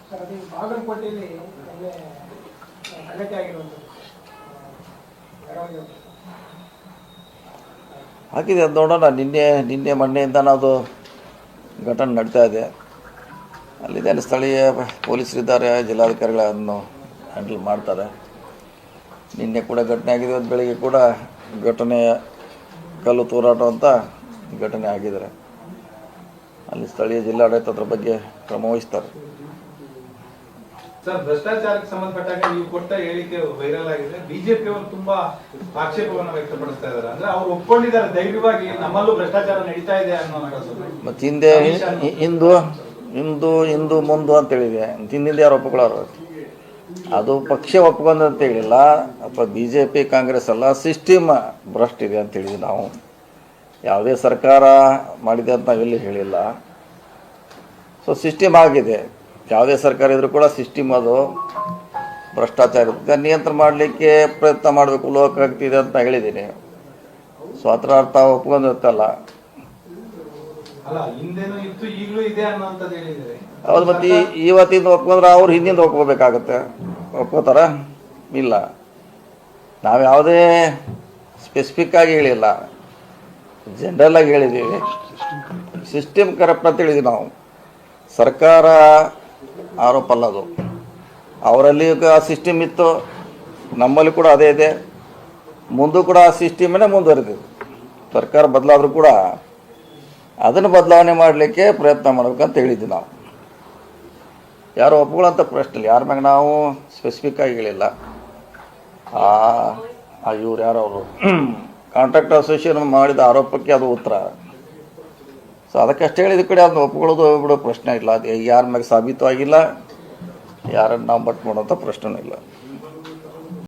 Sir ಅದು ಬಾಗಲಕೋಟೆಯಲ್ಲಿ ನಿನ್ನೆ ಗಲಾಟೆ ಆಗಿರುವಂಥದ್ದು ಹಾಕಿದೆ ಅದು ನೋಡೋಣ. ನಿನ್ನೆ ಮೊನ್ನೆಯಿಂದ ಅದು ಘಟನೆ ನಡೀತಾ ಇದೆ. ಅಲ್ಲಿದ್ದೇನೆ ಸ್ಥಳೀಯ ಪೊಲೀಸರಿದ್ದಾರೆ, ಜಿಲ್ಲಾಧಿಕಾರಿಗಳನ್ನು ಹ್ಯಾಂಡಲ್ ಮಾಡ್ತಾರೆ. ನಿನ್ನೆ ಕೂಡ ಘಟನೆ ಆಗಿದೆ, ಇವತ್ತು ಬೆಳಿಗ್ಗೆ ಕೂಡ ಘಟನೆ ಕಲ್ಲು ತೂರಾಟ ಅಂತ ಘಟನೆ ಆಗಿದ್ದಾರೆ. ಅಲ್ಲಿ ಸ್ಥಳೀಯ ಜಿಲ್ಲಾಡಳಿತ ಅದ್ರ ಬಗ್ಗೆ ಕ್ರಮ ವಹಿಸ್ತಾರೆ. ಸರ್, ಭ್ರಷ್ಟಾಚಾರಕ್ಕೆ ಸಂಬಂಧಪಟ್ಟಾಗ ನೀವು ಕೊಟ್ಟ ಹೇಳಿಕೆ ವೈರಲ್ ಆಗಿದೆ. ಬಿಜೆಪಿ ಅವರು ತುಂಬಾ ಆಕ್ಷೇಪವನ್ನು ವ್ಯಕ್ತಪಡಿಸ್ತಾ ಇದ್ದಾರೆ. ಅಂದ್ರೆ ಅವ್ರು ಒಪ್ಕೊಂಡಿದ್ದಾರೆ ಧೈರ್ಯವಾಗಿ ನಮ್ಮಲ್ಲೂ ಭ್ರಷ್ಟಾಚಾರ ನಡೀತಾ ಇದೆ ಅನ್ನೋ. ಮತ್ತು ಹಿಂದೆ ಹಿಂದೂ ಮುಂದು ಅಂತ ಹೇಳಿದೆ, ಹಿಂದಿಂದ ಯಾರು ಒಪ್ಕೊಳ್ಳೋರು? ಅದು ಪಕ್ಷ ಒಪ್ಕೊಂಡು ಅಂತ ಹೇಳಿಲ್ಲ, ಅಥವಾ ಬಿ ಜೆ ಪಿ ಕಾಂಗ್ರೆಸ್ ಅಲ್ಲ, ಸಿಸ್ಟಮ್ ಭ್ರಷ್ಟ ಇದೆ ಅಂತ ಹೇಳಿದ್ವಿ ನಾವು. ಯಾವುದೇ ಸರ್ಕಾರ ಮಾಡಿದೆ ಅಂತ ನಾವೆಲ್ಲಿ ಹೇಳಿಲ್ಲ. ಸೊ ಸಿಸ್ಟಮ್ ಆಗಿದೆ. ಯಾವುದೇ ಸರ್ಕಾರ ಇದ್ರೂ ಕೂಡ ಸಿಸ್ಟಮ್ ಅದು ಭ್ರಷ್ಟಾಚಾರ ಇರುತ್ತೆ, ನಿಯಂತ್ರಣ ಮಾಡಲಿಕ್ಕೆ ಪ್ರಯತ್ನ ಮಾಡಬೇಕು, ಲೋಕಾಗ್ತಿದೆ ಅಂತ ಹೇಳಿದ್ದೀನಿ. ಸೊ ಅದರ ಅರ್ಥ ಒಪ್ಕೊಂಡಿರ್ತಲ್ಲ. ಹೌದು, ಮತ್ತು ಇವತ್ತಿಂದ ಒಪ್ಕೊಂಡ್ರೆ ಅವ್ರು ಹಿಂದಿಂದ ಒಪ್ಕೋಬೇಕಾಗತ್ತೆ. ಒಪ್ಕೋತಾರ? ಇಲ್ಲ. ನಾವು ಯಾವುದೇ ಸ್ಪೆಸಿಫಿಕ್ ಆಗಿ ಹೇಳಿಲ್ಲ, ಜನರಲ್ ಆಗಿ ಹೇಳಿದ್ದೀವಿ. ಸಿಸ್ಟಮ್ ಕರಪ್ಟ್ ಅಂತ ಹೇಳಿದ್ವಿ ನಾವು. ಸರ್ಕಾರ ಆರೋಪ ಅಲ್ಲ ಅದು. ಅವರಲ್ಲಿ ಆ ಸಿಸ್ಟಮ್ ಇತ್ತು, ನಮ್ಮಲ್ಲಿ ಕೂಡ ಅದೇ ಇದೆ, ಮುಂದೂ ಕೂಡ ಆ ಸಿಸ್ಟಮೇ ಮುಂದುವರೆದಿದೆ. ಸರ್ಕಾರ ಬದಲಾದರೂ ಕೂಡ ಅದನ್ನು ಬದಲಾವಣೆ ಮಾಡಲಿಕ್ಕೆ ಪ್ರಯತ್ನ ಮಾಡಬೇಕಂತ ಹೇಳಿದ್ವಿ ನಾವು. ಯಾರು ಒಪ್ಕೊಳ್ಳೋಂಥ ಪ್ರಶ್ನೆ ಇಲ್ಲ, ಯಾರ ಮ್ಯಾಗ ನಾವು ಸ್ಪೆಸಿಫಿಕ್ ಆಗಿ ಹೇಳಿಲ್ಲ. ಇವ್ರು ಯಾರು ಅವರು ಕಾಂಟ್ರಾಕ್ಟ್ ಅಸೋಸಿಯೇಷನ್ ಮಾಡಿದ ಆರೋಪಕ್ಕೆ ಅದು ಉತ್ತರ. ಸೊ ಅದಕ್ಕಷ್ಟೇ ಹೇಳಿದ ಕಡೆ ಅದನ್ನ ಒಪ್ಕೊಳ್ಳೋದು ಬಿಡೋ ಪ್ರಶ್ನೆ ಇಲ್ಲ. ಅದು ಯಾರ ಮ್ಯಾಗ ಸಾಬೀತು ಆಗಿಲ್ಲ, ಯಾರನ್ನು ನಾವು ಬಟ್ ಮಾಡೋಂಥ ಪ್ರಶ್ನೆ ಇಲ್ಲ.